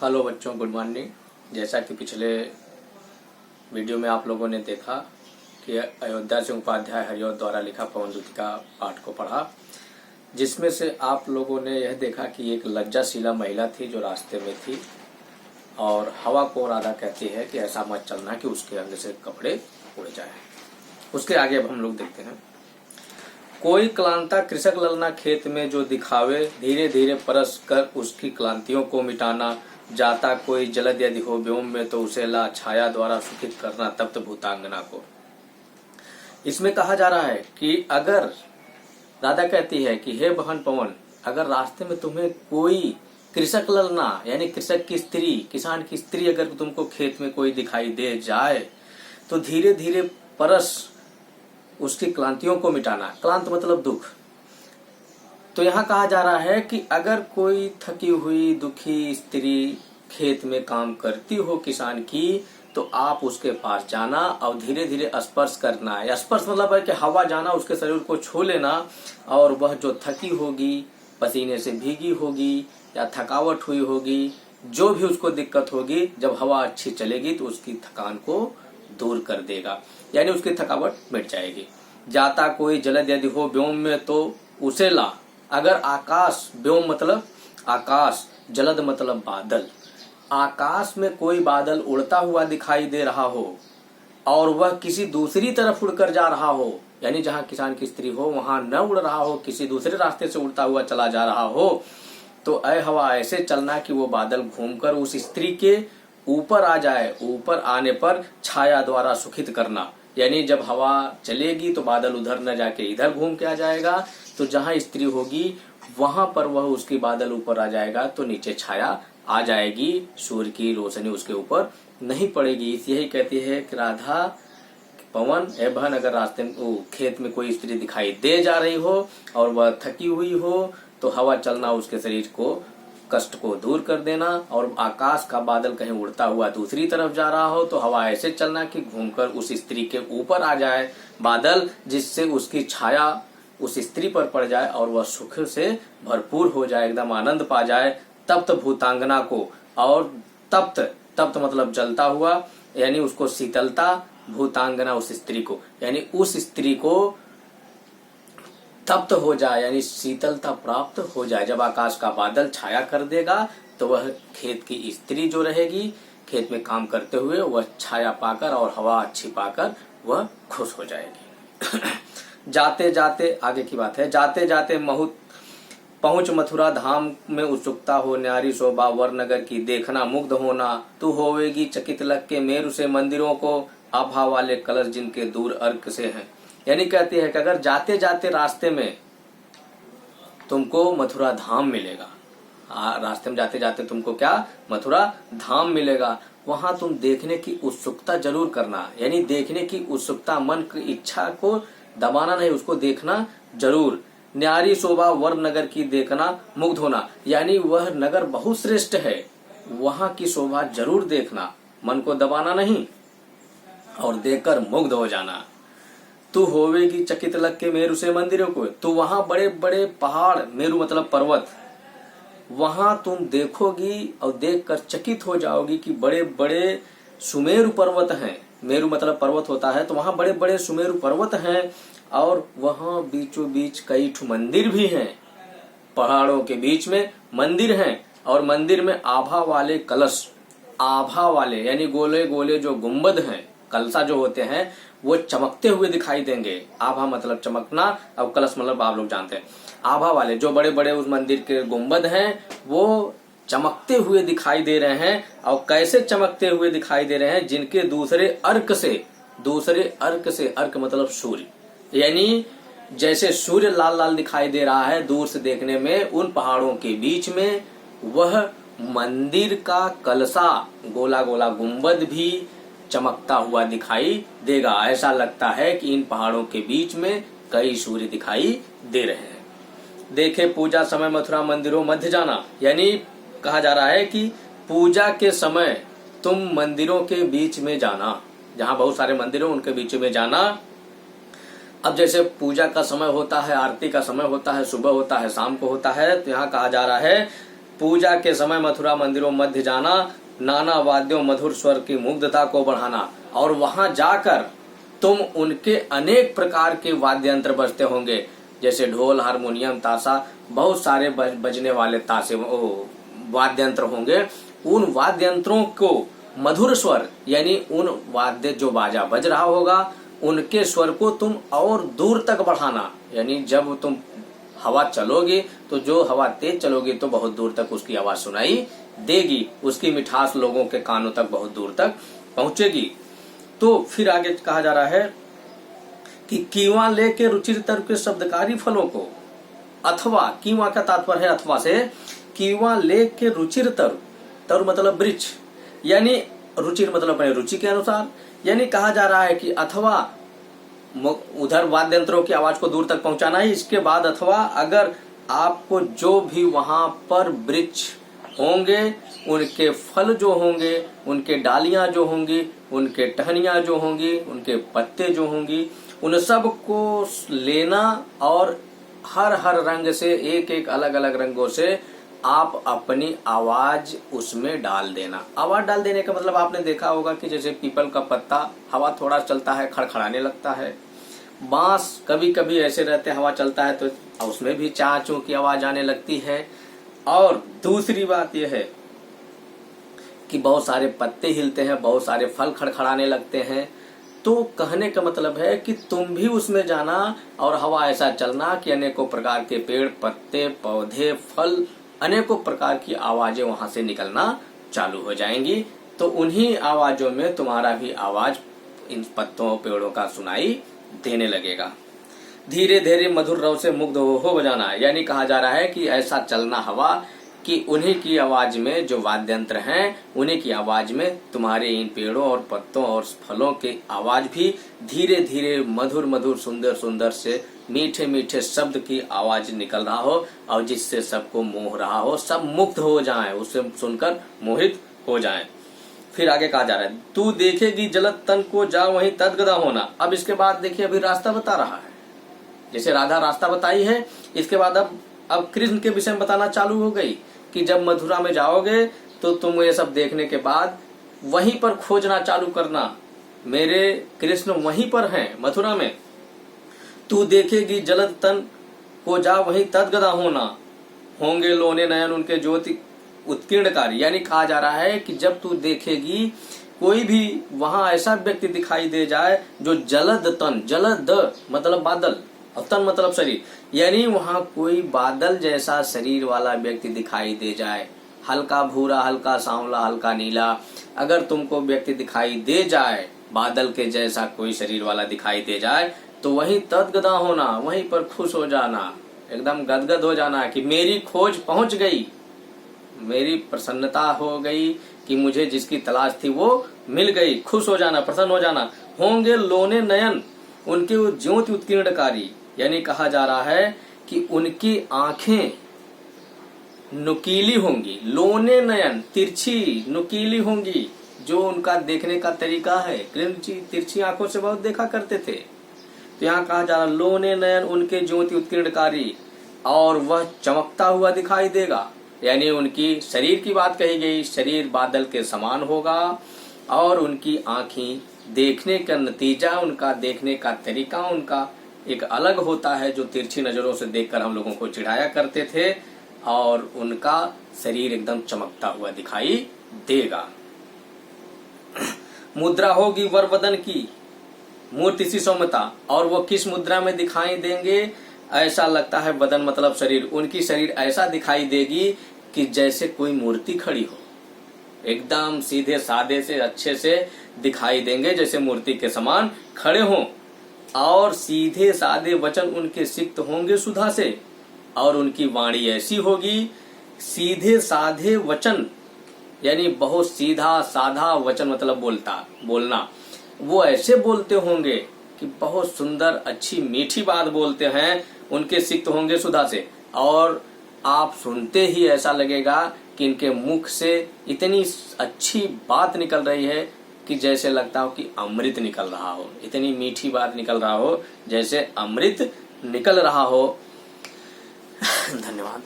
Hello बच्चों, good morning. जैसा कि पिछले वीडियो में आप लोगों ने देखा कि अयोध्या सिंह उपाध्याय हरिऔध द्वारा लिखा पवनदूती का पाठ को पढ़ा, जिसमें से आप लोगों ने यह देखा कि एक लज्जाशीला महिला थी जो रास्ते में थी और हवा को राधा कहती है कि ऐसा मत चलना कि उसके अंग से कपड़े उड़ जाए। उसके आगे अब हम लोग देखते हैं। कोई क्लांता कृषक ललना खेत में जो दिखावे, धीरे धीरे परस कर उसकी क्लांतियों को मिटाना। जाता कोई जलद यदि हो व्योम में तो उसे ला छाया द्वारा सुखित करना तप्त भूतांगना को। इसमें कहा जा रहा है कि अगर राधा कहती है कि हे बहन पवन, अगर रास्ते में तुम्हें कोई कृषक ललना यानी कृषक की स्त्री, किसान की स्त्री अगर तुमको खेत में कोई दिखाई दे जाए तो धीरे धीरे परस उसकी क्लांतियों को मिटाना। क्लांत मतलब दुख। तो यहाँ कहा जा रहा है कि अगर कोई थकी हुई दुखी स्त्री खेत में काम करती हो किसान की, तो आप उसके पास जाना और धीरे धीरे स्पर्श करना है। स्पर्श मतलब है कि हवा जाना, उसके शरीर को छू लेना, और वह जो थकी होगी, पसीने से भीगी होगी या थकावट हुई होगी, जो भी उसको दिक्कत होगी, जब हवा अच्छी चलेगी तो उसकी थकान को दूर कर देगा, यानी उसकी थकावट मिट जाएगी। जाता कोई जलद यदि हो व्योम में तो उसे ला। अगर आकाश, व्योम मतलब आकाश, जलद मतलब बादल, आकाश में कोई बादल उड़ता हुआ दिखाई दे रहा हो और वह किसी दूसरी तरफ उड़कर जा रहा हो, यानी जहां किसान की स्त्री हो वहां न उड़ रहा हो, किसी दूसरे रास्ते से उड़ता हुआ चला जा रहा हो, तो ऐ हवा ऐसे चलना कि वो बादल घूमकर उस स्त्री के ऊपर आ जाए। ऊपर आने पर छाया द्वारा सुखित करना, यानी जब हवा चलेगी तो बादल उधर न जाके इधर घूम के आ जाएगा, तो जहां स्त्री होगी वहां पर वह उसकी बादल ऊपर आ जाएगा तो नीचे छाया आ जाएगी, सूर्य की रोशनी उसके ऊपर नहीं पड़ेगी। यही कहती है कि राधा पवन, ए बहन, अगर रास्ते में खेत में कोई स्त्री दिखाई दे जा रही हो और वह थकी हुई हो तो हवा चलना उसके शरीर को, कष्ट को दूर कर देना, और आकाश का बादल कहीं उड़ता हुआ दूसरी तरफ जा रहा हो तो हवा ऐसे चलना कि घूमकर उस स्त्री के ऊपर आ जाए बादल, जिससे उसकी छाया उस स्त्री पर पड़ जाए और वह सुख से भरपूर हो जाए, एकदम आनंद पा जाए। तप्त भूतांगना को, और तप्त, तप्त मतलब जलता हुआ, यानी उसको शीतलता, भूतांगना उस स्त्री को, यानी उस स्त्री को तप्त हो जाए, यानी शीतलता प्राप्त हो जाए। जब आकाश का बादल छाया कर देगा तो वह खेत की स्त्री जो रहेगी खेत में काम करते हुए, वह छाया पाकर और हवा अच्छी पाकर वह खुश हो जाएगी। जाते जाते, आगे की बात है, जाते जाते पहुंच मथुरा धाम में उत्सुकता हो, न्यारी शोभा वर नगर की देखना मुग्ध होना। तू होवेगी चकित लग के मेरु से मंदिरों को, आभा वाले कलश जिनके दूर अर्क से हैं। यानी कहती है कि अगर जाते जाते रास्ते में तुमको मथुरा धाम मिलेगा, रास्ते में जाते जाते तुमको क्या, मथुरा धाम मिलेगा, वहां तुम देखने की उत्सुकता जरूर करना, यानी देखने की उत्सुकता, मन की इच्छा को दबाना नहीं, उसको देखना जरूर। न्यारी शोभा वर नगर की देखना मुग्ध होना, यानी वह नगर बहुत श्रेष्ठ है, वहां की शोभा जरूर देखना, मन को दबाना नहीं और देखकर मुग्ध हो जाना। तू होवेगी चकित लग के मेरु से मंदिरों को, तो वहां बड़े बड़े पहाड़, मेरु मतलब पर्वत, वहां तुम देखोगी और देखकर चकित हो जाओगी कि बड़े बड़े सुमेरु पर्वत हैं। मेरु मतलब पर्वत होता है, तो वहां बड़े बड़े सुमेरु पर्वत हैं और वहां बीचों बीच कई ठो मंदिर भी हैं। पहाड़ों के बीच में मंदिर हैं और मंदिर में आभा वाले कलश, आभा वाले यानी गोले गोले जो गुंबद हैं, कलसा जो होते हैं, वो चमकते हुए दिखाई देंगे। आभा मतलब चमकना और कलश मतलब आप लोग जानते हैं। आभा वाले जो बड़े बड़े उस मंदिर के गुंबद हैं वो चमकते हुए दिखाई दे रहे हैं। और कैसे चमकते हुए दिखाई दे रहे हैं, जिनके दूसरे अर्क से, अर्क मतलब सूर्य, यानी जैसे सूर्य लाल लाल दिखाई दे रहा है दूर से देखने में, उन पहाड़ों के बीच में वह मंदिर का कलसा, गोला गोला गुंबद भी चमकता हुआ दिखाई देगा। ऐसा लगता है कि इन पहाड़ों के बीच में कई सूर्य दिखाई दे रहे हैं। देखे पूजा समय मथुरा मंदिरों मध्य जाना, यानी कहा जा रहा है कि पूजा के समय तुम मंदिरों के बीच में जाना, जहां बहुत सारे मंदिर हो उनके बीच में जाना। अब जैसे पूजा का समय होता है, आरती का समय होता है, सुबह होता है, शाम को होता है, तो यहाँ कहा जा रहा है पूजा के समय मथुरा मंदिरों मध्य जाना, नाना वाद्यों मधुर स्वर की मुग्धता को बढ़ाना, और वहां जाकर तुम उनके अनेक प्रकार के वाद्य यंत्र बजते होंगे, जैसे ढोल, हारमोनियम, ताशा, बहुत सारे बजने वाले ताशे वाद्य यंत्र होंगे। उन वाद्य यंत्रों को मधुर स्वर यानी उन वाद्य जो बाजा बज रहा होगा उनके स्वर को तुम और दूर तक बढ़ाना, यानी जब तुम हवा चलोगे तो जो हवा तेज चलोगे तो बहुत दूर तक उसकी आवाज सुनाई देगी, उसकी मिठास लोगों के कानों तक बहुत दूर तक पहुंचेगी। तो फिर आगे कहा जा रहा है कि कीवा लेके रुचिर के शब्दकारी फलों को, अथवा कीवा का तात्पर्य है अथवा से, कीवा लेके रुचिर तर मतलब वृक्ष, यानी रुचिर मतलब अपने रुचि के अनुसार, यानी कहा जा रहा है कि अथवा उधर वाद्य यंत्रों की आवाज को दूर तक पहुंचाना है। इसके बाद अथवा अगर आपको जो भी वहां पर वृक्ष होंगे उनके फल जो होंगे, उनके डालियां जो होंगी, उनके टहनियां जो होंगी, उनके पत्ते जो होंगी, उन सब को लेना और हर हर रंग से एक एक अलग अलग रंगों से आप अपनी आवाज उसमें डाल देना। आवाज डाल देने का मतलब आपने देखा होगा कि जैसे पीपल का पत्ता हवा थोड़ा चलता है खड़खड़ाने लगता है, बांस कभी कभी ऐसे रहते हवा चलता है तो उसमें भी चां चूं की आवाज आने लगती है। और दूसरी बात यह है कि बहुत सारे पत्ते हिलते हैं, बहुत सारे फल खड़खड़ाने लगते हैं। तो कहने का मतलब है कि तुम भी उसमें जाना और हवा ऐसा चलना कि अनेकों प्रकार के पेड़, पत्ते, पौधे, फल, अनेकों प्रकार की आवाजें वहां से निकलना चालू हो जाएंगी। तो उन्हीं आवाजों में तुम्हारा भी आवाज इन पत्तों पेड़ों का सुनाई देने लगेगा। धीरे धीरे मधुर रव से मुग्ध हो बजाना, यानी कहा जा रहा है कि ऐसा चलना हवा कि उन्हीं की आवाज में जो वाद्य यंत्र हैं उन्हीं की आवाज में तुम्हारे इन पेड़ों और पत्तों और फलों की आवाज भी धीरे धीरे मधुर मधुर सुंदर सुंदर से मीठे मीठे शब्द की आवाज निकल रहा हो और जिससे सबको मोह रहा हो, सब मुक्त हो जाएं, उसे सुनकर मोहित हो जाएं। फिर आगे कहा जा रहा है तू देखेगी जलत तन को जा वहीं तदगदा होना। अब इसके बाद देखिए अभी रास्ता बता रहा है, जैसे राधा रास्ता बताई है, इसके बाद अब कृष्ण के विषय में बताना चालू हो गई कि जब मथुरा में जाओगे तो तुम ये सब देखने के बाद वहीं पर खोजना चालू करना, मेरे कृष्ण वहीं पर हैं मथुरा में। तू देखेगी जलद तन को जा वहीं तदगदा होना, होंगे लोने नयन उनके ज्योति उत्कीर्णकारी, यानी कहा जा रहा है कि जब तू देखेगी कोई भी वहां ऐसा व्यक्ति दिखाई दे जाए जो जलद तन, जलद मतलब बादल और तन मतलब शरीर, यानी वहां कोई बादल जैसा शरीर वाला व्यक्ति दिखाई दे जाए, हल्का भूरा, हल्का सांवला, हल्का नीला, अगर तुमको व्यक्ति दिखाई दे जाए बादल के जैसा कोई शरीर वाला दिखाई दे जाए तो वहीं तदगदा होना, वहीं पर खुश हो जाना, एकदम गदगद हो जाना कि मेरी खोज पहुंच गई, मेरी प्रसन्नता हो गई कि मुझे जिसकी तलाश थी वो मिल गई, खुश हो जाना, प्रसन्न हो जाना। होंगे लोने नयन उनके ज्योति उत्कीर्णकारी, यानी कहा जा रहा है कि उनकी आंखें नुकीली होंगी, लोने नयन तिरछी नुकीली होंगी, जो उनका देखने का तरीका है। कृष्ण जी तिरछी आंखों से बहुत देखा करते थे, तो यहाँ कहा जा रहा लोने नयन उनके ज्योति उत्कीर्णकारी, और वह चमकता हुआ दिखाई देगा, यानी उनकी शरीर की बात कही गई, शरीर बादल के समान होगा और उनकी आंखें देखने का नतीजा, उनका देखने का तरीका उनका एक अलग होता है, जो तिरछी नजरों से देखकर हम लोगों को चिढ़ाया करते थे, और उनका शरीर एकदम चमकता हुआ दिखाई देगा। मुद्रा होगी वरवदन की मूर्ति सी सौम्यता, और वो किस मुद्रा में दिखाई देंगे, ऐसा लगता है बदन मतलब शरीर, उनकी शरीर ऐसा दिखाई देगी कि जैसे कोई मूर्ति खड़ी हो, एकदम सीधे सादे से अच्छे से दिखाई देंगे, जैसे मूर्ति के समान खड़े हों। और सीधे सादे वचन उनके सिक्त होंगे सुधा से, और उनकी वाणी ऐसी होगी, सीधे साधे वचन यानी बहुत सीधा साधा वचन मतलब बोलना, वो ऐसे बोलते होंगे कि बहुत सुंदर अच्छी मीठी बात बोलते हैं, उनके सिक्त होंगे सुधा से, और आप सुनते ही ऐसा लगेगा कि इनके मुख से इतनी अच्छी बात निकल रही है कि जैसे लगता हो कि अमृत निकल रहा हो, इतनी मीठी बात निकल रहा हो जैसे अमृत निकल रहा हो। धन्यवाद।